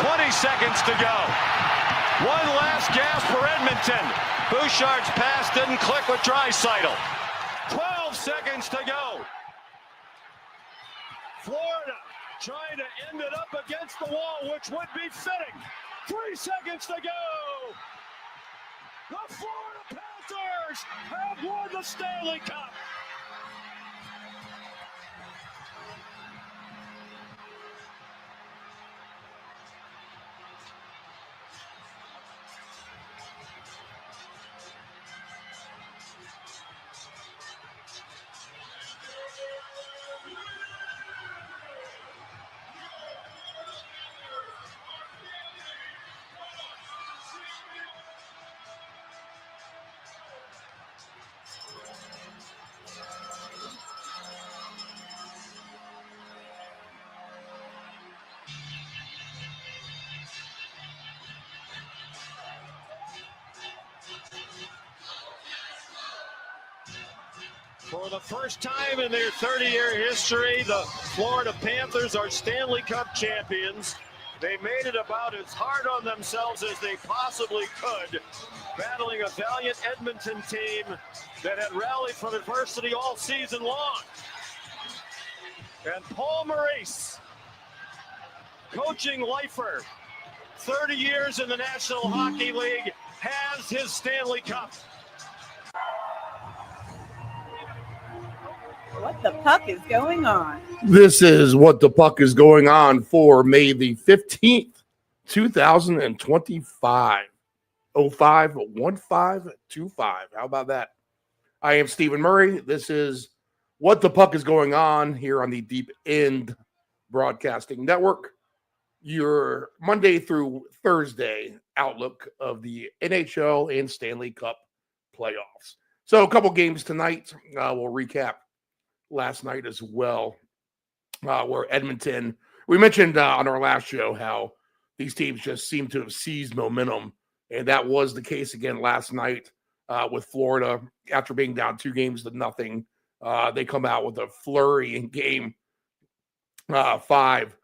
20 seconds to go. One last gasp for Edmonton. Bouchard's pass didn't click with Draisaitl. 12 seconds to go. Florida trying to end it up against the wall, which would be fitting. 3 seconds to go. The Florida Panthers have won the Stanley Cup. For the first time in their 30-year history, the Florida Panthers are Stanley Cup champions. They made it about as hard on themselves as they possibly could, battling a valiant Edmonton team that had rallied from adversity all season long. And Paul Maurice, coaching lifer, 30 years in the National Hockey League, has his Stanley Cup. What the puck is going on? This is What the Puck is Going On for May the 15th, 2025. 051525. How about that? I am Stephen Murray. This is What the Puck is Going On here on the Deep End Broadcasting Network. Your Monday through Thursday outlook of the NHL and Stanley Cup playoffs. So a couple games tonight. We'll recap last night as well, where Edmonton, we mentioned on our last show how these teams just seem to have seized momentum, and that was the case again last night with Florida. After being down 2-0, they come out with a flurry in game 5,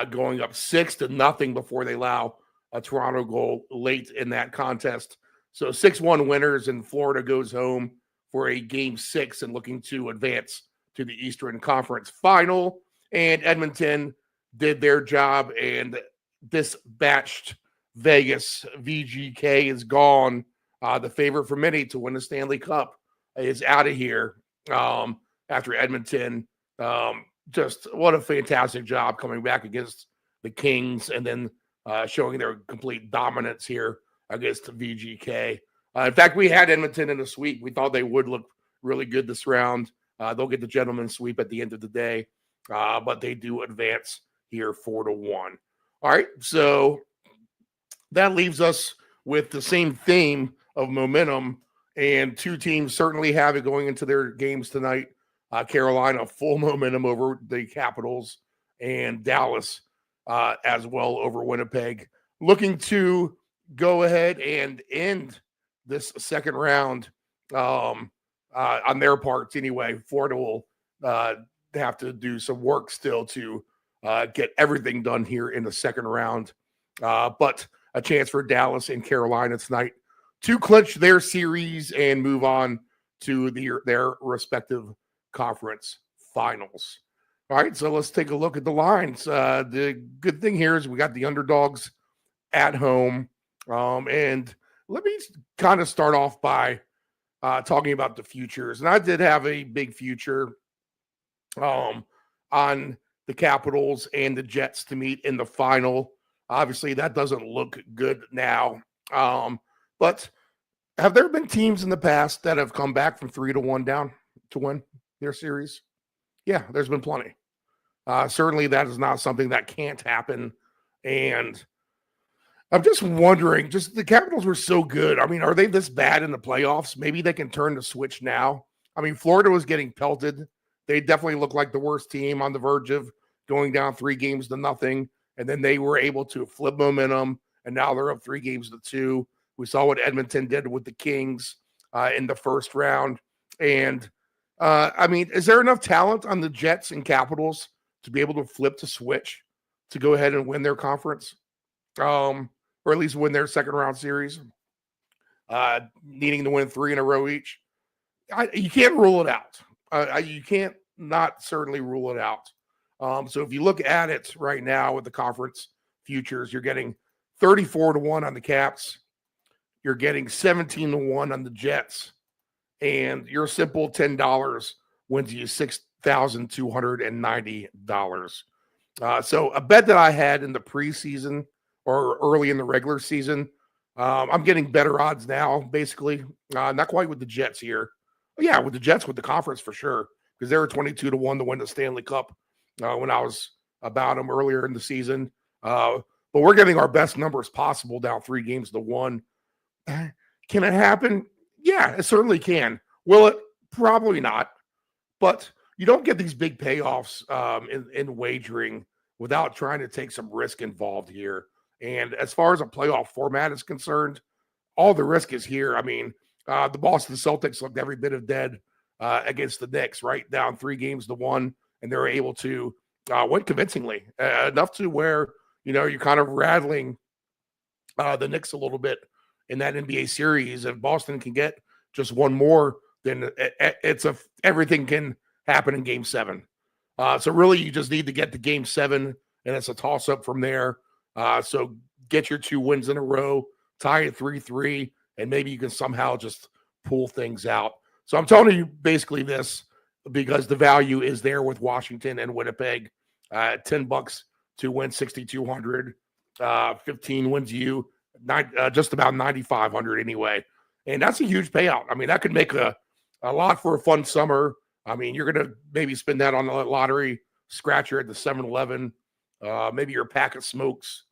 going up 6-0 before they allow a Toronto goal late in that contest. So 6-1 winners, and Florida goes home for a game 6 and looking to advance to the Eastern Conference Final. And Edmonton did their job and dispatched Vegas. VGK is gone. The favorite for many to win the Stanley Cup is out of here after Edmonton. Just what a fantastic job coming back against the Kings and then showing their complete dominance here against VGK. In fact, we had Edmonton in the sweep. We thought they would look really good this round. They'll get the gentleman's sweep at the end of the day, but they do advance here 4-1. All right, so that leaves us with the same theme of momentum, and two teams certainly have it going into their games tonight. Carolina, full momentum over the Capitals, and Dallas as well over Winnipeg. Looking to go ahead and end this second round on their parts anyway. Florida will have to do some work still to get everything done here in the second round. But a chance for Dallas and Carolina tonight to clinch their series and move on to their respective conference finals. All right, so let's take a look at the lines. The good thing here is we got the underdogs at home. And let me kind of start off by talking about the futures. And I did have a big future on the Capitals and the Jets to meet in the final. Obviously, that doesn't look good now. But have there been teams in the past that have come back from 3-1 down to win their series? Yeah, there's been plenty. Certainly, that is not something that can't happen. And I'm just wondering, the Capitals were so good. I mean, are they this bad in the playoffs? Maybe they can turn the switch now. I mean, Florida was getting pelted. They definitely looked like the worst team on the verge of going down 3-0. And then they were able to flip momentum, and now they're up 3-2. We saw what Edmonton did with the Kings in the first round. And, I mean, is there enough talent on the Jets and Capitals to be able to flip the switch to go ahead and win their conference? or at least win their second round series, needing to win 3 in a row each. You can't rule it out. You can't not certainly rule it out. So if you look at it right now with the conference futures, you're getting 34-1 on the Caps. You're getting 17-1 on the Jets. And your simple $10 wins you $6,290. So a bet that I had in the preseason or early in the regular season, I'm getting better odds now, basically. Not quite with the Jets here. Yeah, with the Jets, with the conference for sure, because they were 22-1 to win the Stanley Cup when I was about them earlier in the season. But we're getting our best numbers possible down 3-1. Can it happen? Yeah, it certainly can. Will it? Probably not. But you don't get these big payoffs in wagering without trying to take some risk involved here. And as far as a playoff format is concerned, all the risk is here. I mean, the Boston Celtics looked every bit of dead against the Knicks, right? Down 3-1, and they were able to win convincingly, enough to where, you're kind of rattling the Knicks a little bit in that NBA series. If Boston can get just one more, then everything can happen in Game 7. So really, you just need to get to Game 7, and it's a toss-up from there. So get your 2 wins in a row, tie at 3-3, and maybe you can somehow just pull things out. So I'm telling you basically this because the value is there with Washington and Winnipeg. $10 to win 6,200. 15 wins you just about 9,500 anyway. And that's a huge payout. I mean, that could make a lot for a fun summer. I mean, you're going to maybe spend that on the lottery scratcher at the 7-Eleven, maybe your pack of smokes,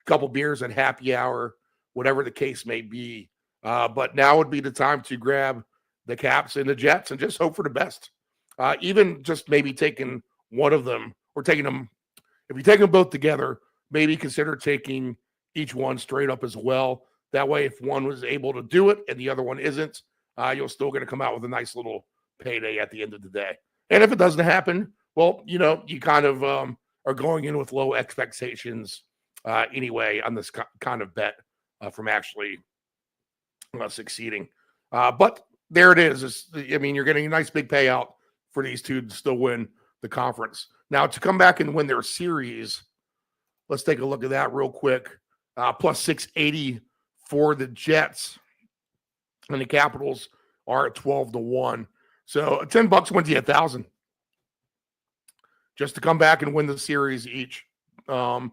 a couple beers at happy hour, whatever the case may be. But now would be the time to grab the Caps and the Jets and just hope for the best. Even just maybe taking one of them or taking them, if you take them both together, maybe consider taking each one straight up as well. That way, if one was able to do it and the other one isn't, you're still going to come out with a nice little payday at the end of the day. And if it doesn't happen, well, you kind of are going in with low expectations anyway on this kind of bet from actually succeeding. But there it is. You're getting a nice big payout for these two to still win the conference. Now, to come back and win their series, let's take a look at that real quick. Plus 680 for the Jets, and the Capitals are at 12-1. So $10 wins you 1,000 just to come back and win the series each. So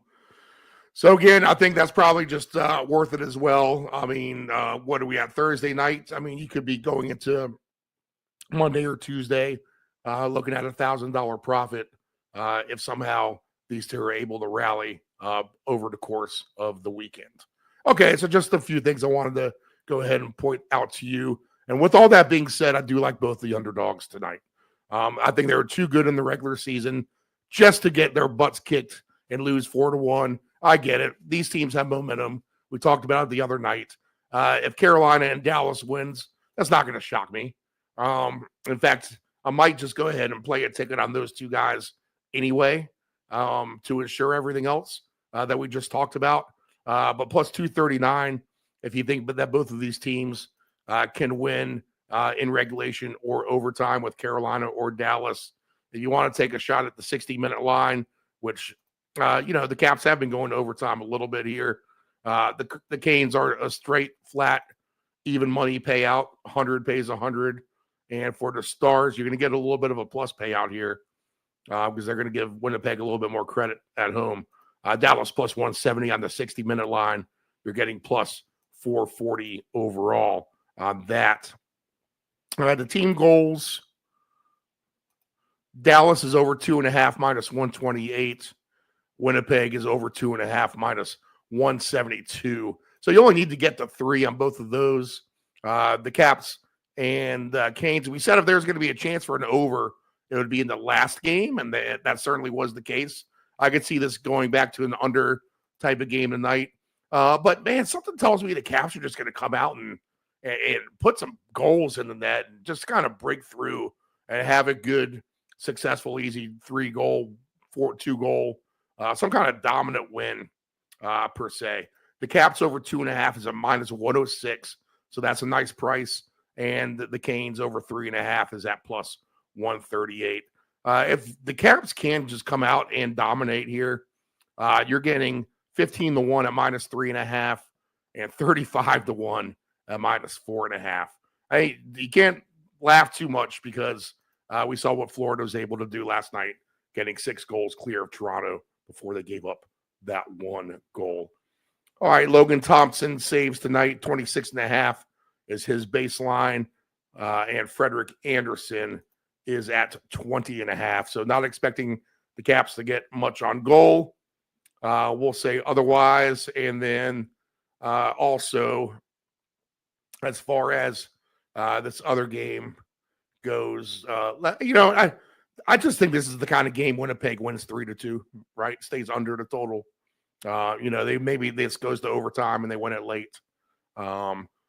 again, I think that's probably just worth it as well. I mean, what are we at Thursday night? I mean, you could be going into Monday or Tuesday looking at $1,000 profit if somehow these two are able to rally over the course of the weekend. Okay, so just a few things I wanted to go ahead and point out to you. And with all that being said, I do like both the underdogs tonight. I think they were too good in the regular season just to get their butts kicked and lose 4-1. I get it. These teams have momentum. We talked about it the other night. If Carolina and Dallas wins, that's not going to shock me. In fact, I might just go ahead and play a ticket on those two guys anyway to ensure everything else that we just talked about. But plus 239, if you think that both of these teams can win in regulation or overtime with Carolina or Dallas. If you want to take a shot at the 60-minute line, which, the Caps have been going to overtime a little bit here. The Canes are a straight, flat, even money payout. 100 pays 100. And for the Stars, you're going to get a little bit of a plus payout here because they're going to give Winnipeg a little bit more credit at home. Dallas plus 170 on the 60-minute line. You're getting plus 440 overall on that. The team goals. Dallas is over 2.5 minus 128. Winnipeg is over 2.5 minus 172. So you only need to get to 3 on both of those. The Caps and Canes. We said if there's going to be a chance for an over, it would be in the last game, and that certainly was the case. I could see this going back to an under type of game tonight. But, man, something tells me the Caps are just going to come out and put some goals in the net and just kind of break through and have a good, successful, easy 3-goal, 2-goal, some kind of dominant win per se. The Caps over 2.5 is a minus 106, so that's a nice price. And the Canes over 3.5 is at plus 138. If the Caps can just come out and dominate here, you're getting 15-1 at minus 3.5 and 35-1 at minus 4.5. You can't laugh too much because we saw what Florida was able to do last night, getting 6 goals clear of Toronto before they gave up that 1 goal. All right, Logan Thompson saves tonight, 26.5 is his baseline, and Frederick Anderson is at 20.5. So not expecting the Caps to get much on goal. We'll say otherwise. And then also, as far as this other game goes, I just think this is the kind of game Winnipeg wins 3-2, right? Stays under the total. Maybe this goes to overtime and they win it late.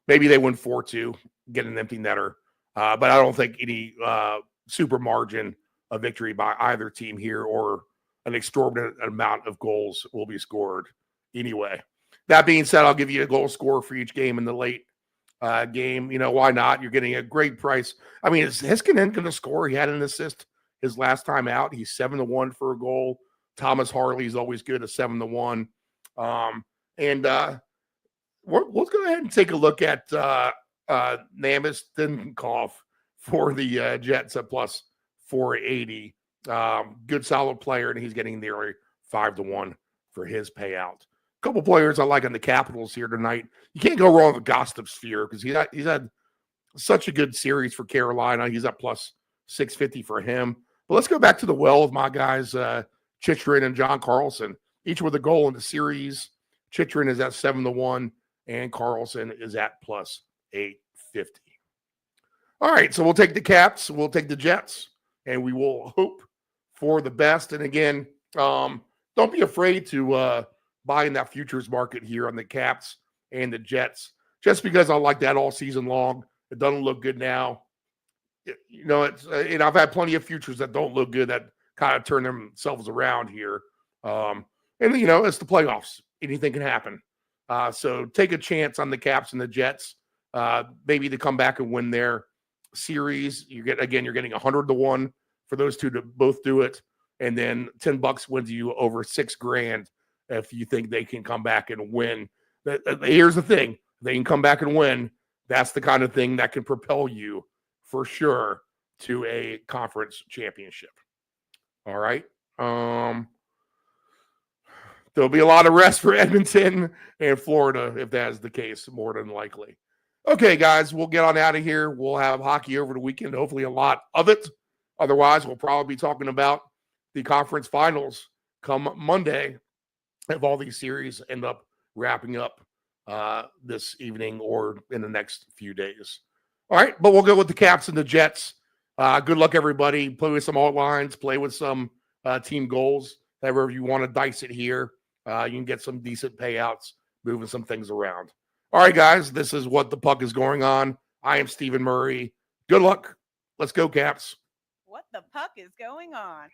Maybe they win 4-2, get an empty netter. But I don't think any super margin of victory by either team here or an exorbitant amount of goals will be scored anyway. That being said, I'll give you a goal scorer for each game in the late game. Why not? You're getting a great price. I mean, is Heiskanen going to score? He had an assist his last time out. He's 7-1 for a goal. Thomas Harley is always good at 7-1. Let's go ahead and take a look at Namestnikov for the Jets at plus 480. Good solid player, and he's getting nearly 5-1 for his payout. A couple players I like on the Capitals here tonight. You can't go wrong with Gustav Sphere because he's had such a good series for Carolina. He's at plus 650 for him. But let's go back to the well of my guys, Chychrun and John Carlson, each with a goal in the series. Chychrun is at 7-1, and Carlson is at plus 850. All right, so we'll take the Caps, we'll take the Jets, and we will hope for the best. And again, don't be afraid to buy in that futures market here on the Caps and the Jets. Just because I like that all season long, it doesn't look good now. I've had plenty of futures that don't look good that kind of turn themselves around here. It's the playoffs. Anything can happen. So take a chance on the Caps and the Jets. Maybe to come back and win their series. You're getting 100-1 for those two to both do it. And then $10 wins you over $6,000 if you think they can come back and win. Here's the thing. They can come back and win. That's the kind of thing that can propel you for sure to a conference championship. All right. There'll be a lot of rest for Edmonton and Florida if that is the case, more than likely. Okay, guys, we'll get on out of here. We'll have hockey over the weekend, hopefully a lot of it. Otherwise, we'll probably be talking about the conference finals come Monday if all these series end up wrapping up this evening or in the next few days. All right, but we'll go with the Caps and the Jets. Good luck, everybody. Play with some alt lines, play with some team goals. However you want to dice it here, you can get some decent payouts, moving some things around. All right, guys, this is What the Puck is Going On. I am Stephen Murray. Good luck. Let's go, Caps. What the puck is going on?